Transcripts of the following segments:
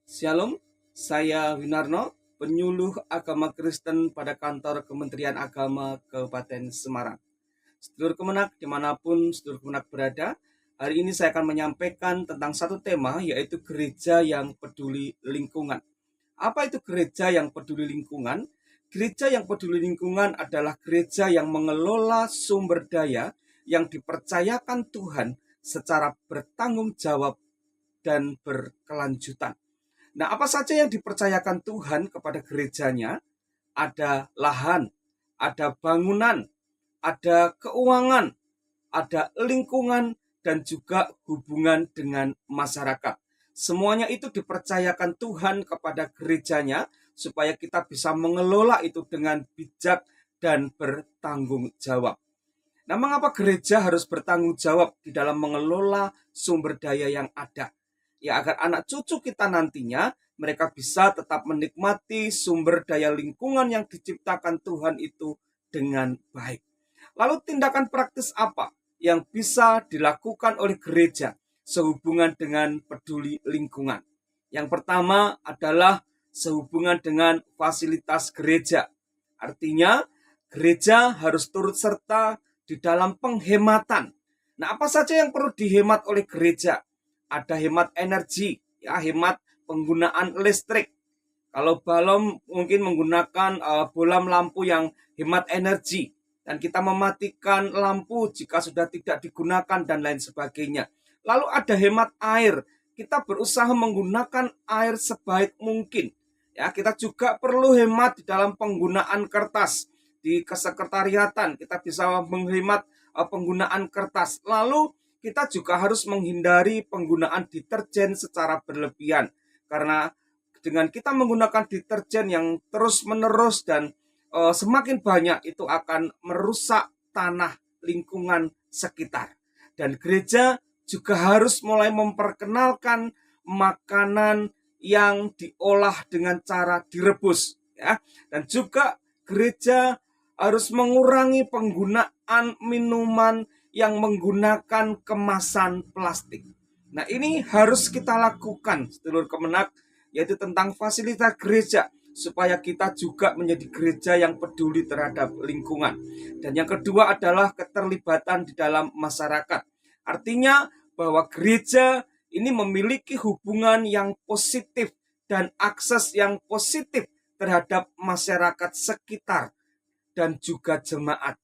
Shalom, saya Winarno, penyuluh agama Kristen pada kantor Kementerian Agama Kabupaten Semarang. Sedulur Kemenak, dimanapun sedulur Kemenak berada, hari ini saya akan menyampaikan tentang satu tema, yaitu gereja yang peduli lingkungan. Apa itu gereja yang peduli lingkungan? Gereja yang peduli lingkungan adalah gereja yang mengelola sumber daya yang dipercayakan Tuhan secara bertanggung jawab dan berkelanjutan. Nah, apa saja yang dipercayakan Tuhan kepada gerejanya? Ada lahan, ada bangunan, ada keuangan, ada lingkungan, dan juga hubungan dengan masyarakat. Semuanya itu dipercayakan Tuhan kepada gerejanya supaya kita bisa mengelola itu dengan bijak dan bertanggung jawab. Nah, mengapa gereja harus bertanggung jawab di dalam mengelola sumber daya yang ada? Ya, agar anak cucu kita nantinya mereka bisa tetap menikmati sumber daya lingkungan yang diciptakan Tuhan itu dengan baik. Lalu tindakan praktis apa yang bisa dilakukan oleh gereja sehubungan dengan peduli lingkungan? Yang pertama adalah sehubungan dengan fasilitas gereja. Artinya, gereja harus turut serta di dalam penghematan. Nah, apa saja yang perlu dihemat oleh gereja? Ada hemat energi, ya, hemat penggunaan listrik. Kalau belum mungkin menggunakan bolam lampu yang hemat energi, dan kita mematikan lampu jika sudah tidak digunakan dan lain sebagainya. Lalu ada hemat air. Kita berusaha menggunakan air sebaik mungkin. Ya, kita juga perlu hemat di dalam penggunaan kertas. Di kesekretariatan kita bisa menghemat penggunaan kertas. Lalu kita juga harus menghindari penggunaan deterjen secara berlebihan. Karena dengan kita menggunakan deterjen yang terus-menerus dan semakin banyak, itu akan merusak tanah lingkungan sekitar. Dan gereja juga harus mulai memperkenalkan makanan yang diolah dengan cara direbus, ya. Dan juga gereja harus mengurangi penggunaan minuman yang menggunakan kemasan plastik. Nah, ini harus kita lakukan, sedulur Kemenak, yaitu tentang fasilitas gereja, supaya kita juga menjadi gereja yang peduli terhadap lingkungan. Dan yang kedua adalah keterlibatan di dalam masyarakat. Artinya bahwa gereja ini memiliki hubungan yang positif dan akses yang positif terhadap masyarakat sekitar dan juga jemaat.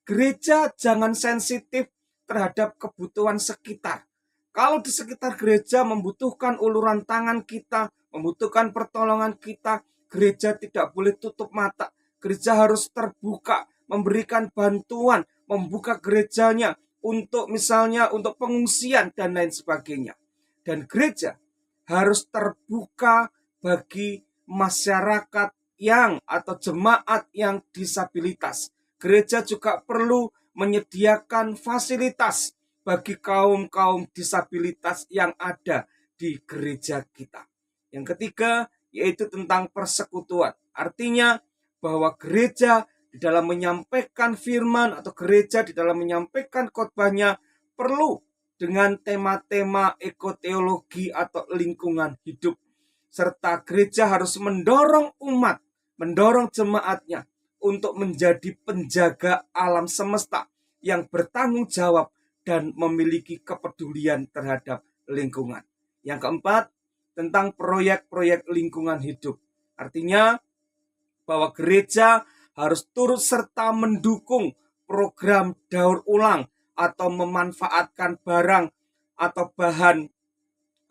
Gereja jangan sensitif terhadap kebutuhan sekitar. Kalau di sekitar gereja membutuhkan uluran tangan kita, membutuhkan pertolongan kita, gereja tidak boleh tutup mata. Gereja harus terbuka, memberikan bantuan, membuka gerejanya untuk misalnya untuk pengungsian dan lain sebagainya. Dan gereja harus terbuka bagi masyarakat yang atau jemaat yang disabilitas. Gereja juga perlu menyediakan fasilitas bagi kaum-kaum disabilitas yang ada di gereja kita. Yang ketiga, yaitu tentang persekutuan. Artinya bahwa gereja di dalam menyampaikan firman atau gereja di dalam menyampaikan khotbahnya perlu dengan tema-tema ekoteologi atau lingkungan hidup. Serta gereja harus mendorong umat, mendorong jemaatnya untuk menjadi penjaga alam semesta yang bertanggung jawab dan memiliki kepedulian terhadap lingkungan. Yang keempat, tentang proyek-proyek lingkungan hidup. Artinya bahwa gereja harus turut serta mendukung program daur ulang atau memanfaatkan barang atau bahan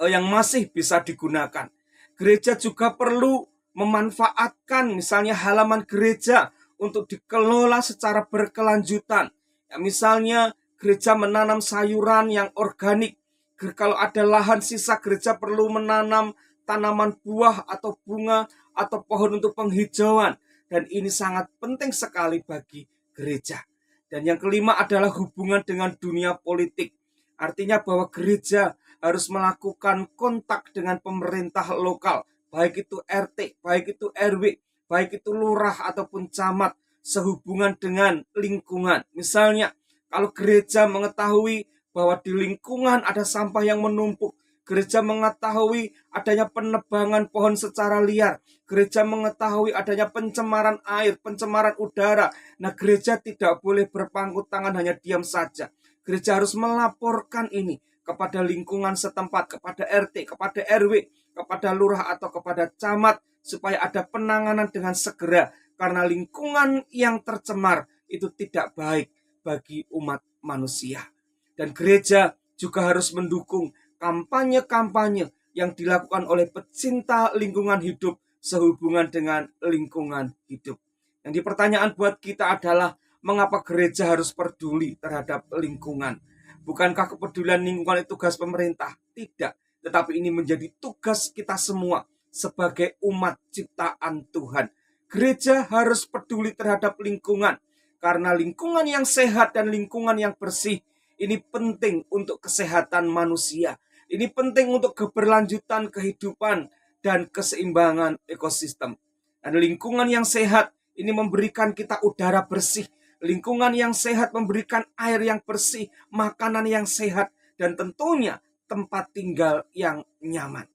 yang masih bisa digunakan. Gereja juga perlu memanfaatkan misalnya halaman gereja untuk dikelola secara berkelanjutan. Ya, misalnya gereja menanam sayuran yang organik. Kalau ada lahan sisa, gereja perlu menanam tanaman buah atau bunga atau pohon untuk penghijauan. Dan ini sangat penting sekali bagi gereja. Dan yang kelima adalah hubungan dengan dunia politik. Artinya bahwa gereja harus melakukan kontak dengan pemerintah lokal, baik itu RT, baik itu RW, baik itu lurah ataupun camat, sehubungan dengan lingkungan. Misalnya, kalau gereja mengetahui bahwa di lingkungan ada sampah yang menumpuk, Gereja mengetahui adanya penebangan pohon secara liar. Gereja mengetahui adanya pencemaran air, pencemaran udara. Nah, gereja tidak boleh berpangku tangan hanya diam saja. Gereja harus melaporkan ini kepada lingkungan setempat, kepada RT, kepada RW, kepada lurah atau kepada camat, supaya ada penanganan dengan segera. Karena lingkungan yang tercemar itu tidak baik bagi umat manusia. Dan gereja juga harus mendukung kampanye-kampanye yang dilakukan oleh pecinta lingkungan hidup sehubungan dengan lingkungan hidup. Yang pertanyaan buat kita adalah, mengapa gereja harus peduli terhadap lingkungan? Bukankah kepedulian lingkungan itu tugas pemerintah? Tidak, tetapi ini menjadi tugas kita semua sebagai umat ciptaan Tuhan. Gereja harus peduli terhadap lingkungan, karena lingkungan yang sehat dan lingkungan yang bersih ini penting untuk kesehatan manusia. Ini penting untuk keberlanjutan kehidupan dan keseimbangan ekosistem. Dan lingkungan yang sehat ini memberikan kita udara bersih. Lingkungan yang sehat memberikan air yang bersih, makanan yang sehat, dan tentunya tempat tinggal yang nyaman.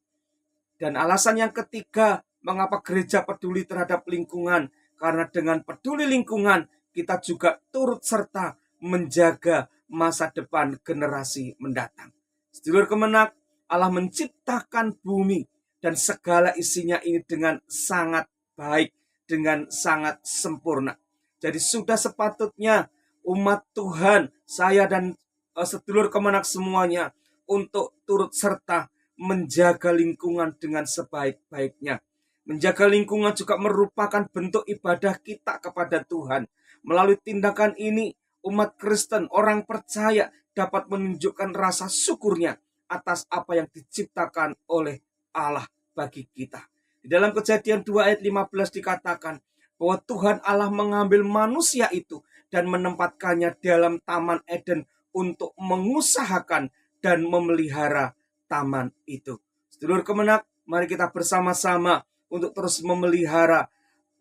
Dan alasan yang ketiga, mengapa gereja peduli terhadap lingkungan? Karena dengan peduli lingkungan, kita juga turut serta menjaga masa depan generasi mendatang. Sedulur Kemenak, Allah menciptakan bumi dan segala isinya ini dengan sangat baik, dengan sangat sempurna. Jadi sudah sepatutnya umat Tuhan, saya dan sedulur Kemenak semuanya, untuk turut serta menjaga lingkungan dengan sebaik-baiknya. Menjaga lingkungan juga merupakan bentuk ibadah kita kepada Tuhan. Melalui tindakan ini, umat Kristen, orang percaya dapat menunjukkan rasa syukurnya atas apa yang diciptakan oleh Allah bagi kita. Di dalam Kejadian 2 ayat 15 dikatakan bahwa Tuhan Allah mengambil manusia itu dan menempatkannya dalam Taman Eden untuk mengusahakan dan memelihara taman itu. Sedulur Kemenak, mari kita bersama-sama untuk terus memelihara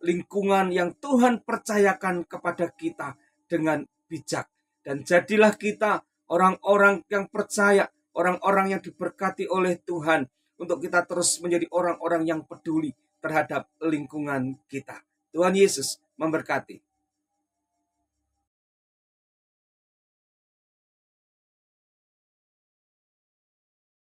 lingkungan yang Tuhan percayakan kepada kita dengan bijak. Dan jadilah kita orang-orang yang percaya, orang-orang yang diberkati oleh Tuhan, untuk kita terus menjadi orang-orang yang peduli terhadap lingkungan kita. Tuhan Yesus memberkati.